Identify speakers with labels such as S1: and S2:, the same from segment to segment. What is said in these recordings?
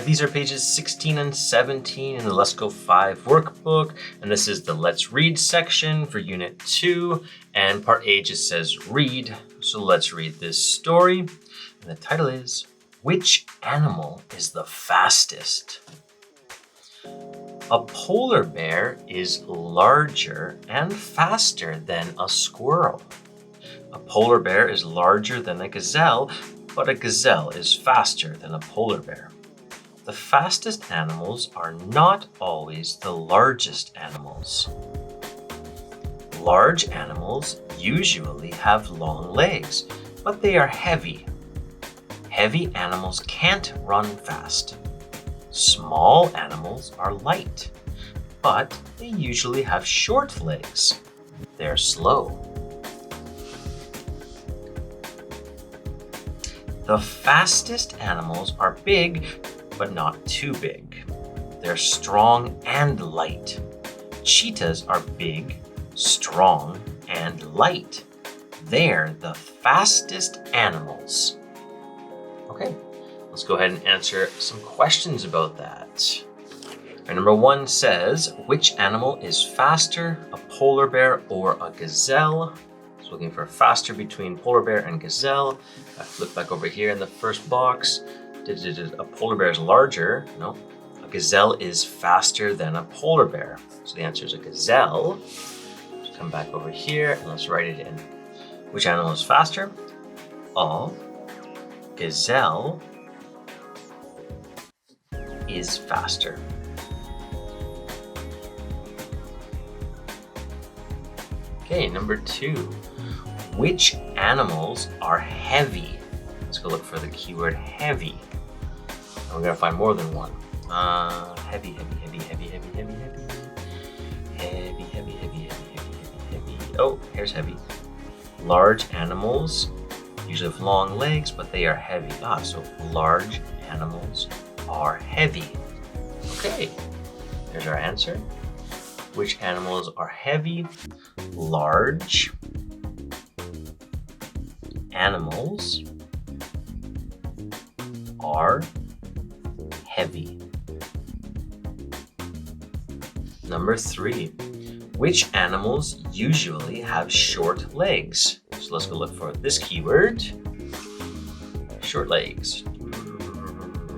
S1: these are pages 16 and 17 in the Let's Go 5 workbook, and this is the Let's Read section for Unit 2, and Part A just says read, so let's read this story, and the title is, Which Animal is the Fastest? A polar bear is larger and faster than a squirrel. A polar bear is larger than a gazelle, but a gazelle is faster than a polar bear. The fastest animals are not always the largest animals. Large animals usually have long legs, but they are heavy. Heavy animals can't run fast. Small animals are light, but they usually have short legs. They're slow. The fastest animals are big, but not too big. They're strong and light. Cheetahs are big, strong, and light. They're the fastest animals. Okay, let's go ahead and answer some questions about that. Right, number 1 says, which animal is faster, a polar bear or a gazelle? So looking for faster between polar bear and gazelle. I flip back over here in the first box. A polar bear is larger. No, a gazelle is faster than a polar bear. So the answer is a gazelle. Let's come back over here and let's write it in. Which animal is faster? A gazelle is faster. Okay, number 2. Which animals are heavy? Let's go look for the keyword heavy. And we're gonna find more than one. Heavy. Oh, here's heavy. Large animals usually have long legs, but they are heavy. So large animals are heavy. Okay, there's our answer. Which animals are heavy? Large animals are heavy. Number 3, which animals usually have short legs? So let's go look for this keyword. Short legs.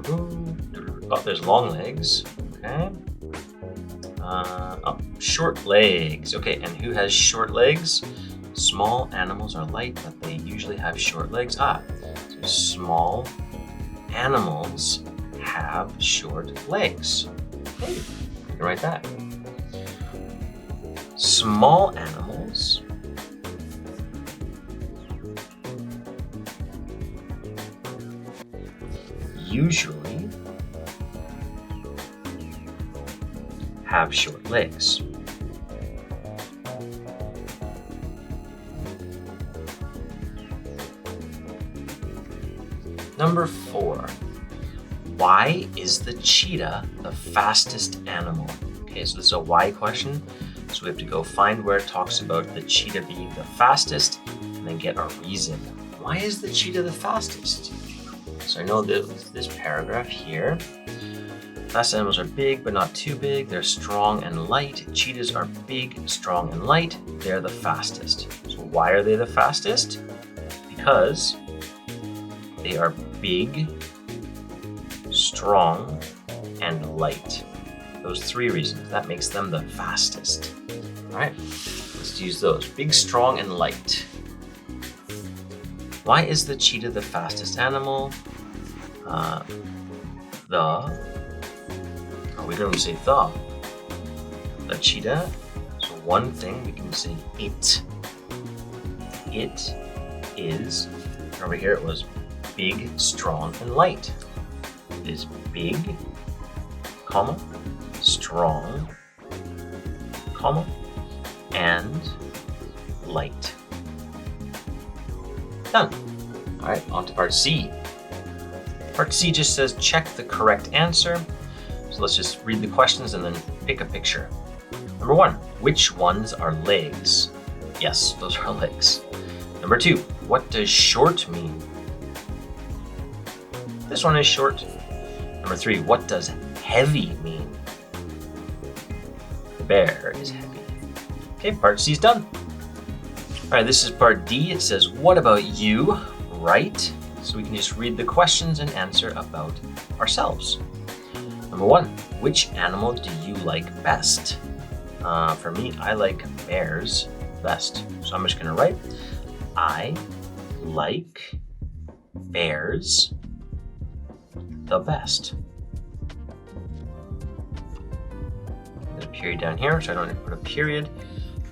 S1: Oh, there's long legs. Okay. Short legs. Okay, and who has short legs? Small animals are light, but they usually have short legs. So small animals have short legs. Okay, you can write that. Small animals usually have short legs. Number 4, why is the cheetah the fastest animal? Okay, so this is a why question. So we have to go find where it talks about the cheetah being the fastest and then get our reason. Why is the cheetah the fastest? So I know this paragraph here. Fast animals are big, but not too big. They're strong and light. Cheetahs are big, strong, and light. They're the fastest. So why are they the fastest? Because they are big, strong, and light. Those 3 reasons. That makes them the fastest. All right, let's use those. Big, strong, and light. Why is the cheetah the fastest animal? We don't even say the. The cheetah. So one thing we can say it. It is, over here it was big, strong, and light. It is big, comma, strong, comma, and light. Done. All right, on to part C. Part C just says check the correct answer. So let's just read the questions and then pick a picture. Number 1, which ones are legs? Yes, those are legs. Number 2, what does short mean? This one is short. Number 3, what does heavy mean? The bear is heavy. Okay, part C is done. All right, this is part D. It says, what about you? Right? So we can just read the questions and answer about ourselves. Number 1, which animal do you like best? For me, I like bears best. So I'm just going to write, I like bears the best. There's a period down here, so I don't need to put a period.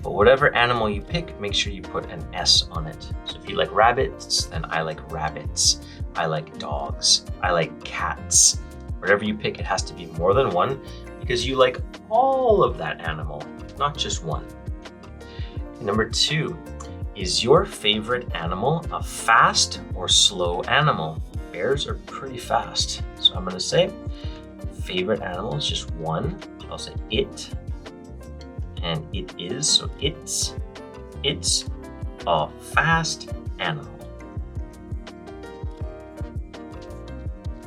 S1: But whatever animal you pick, make sure you put an S on it. So if you like rabbits, then I like rabbits. I like dogs. I like cats. Whatever you pick, it has to be more than one because you like all of that animal, not just one. Number 2, is your favorite animal a fast or slow animal? Bears are pretty fast. So I'm going to say favorite animal is just one. I'll say it. And it is, so it's a fast animal.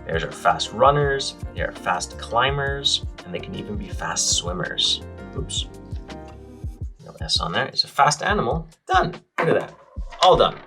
S1: Bears are fast runners, they are fast climbers, and they can even be fast swimmers. Oops. No S on there. It's a fast animal. Done. Look at that. All done.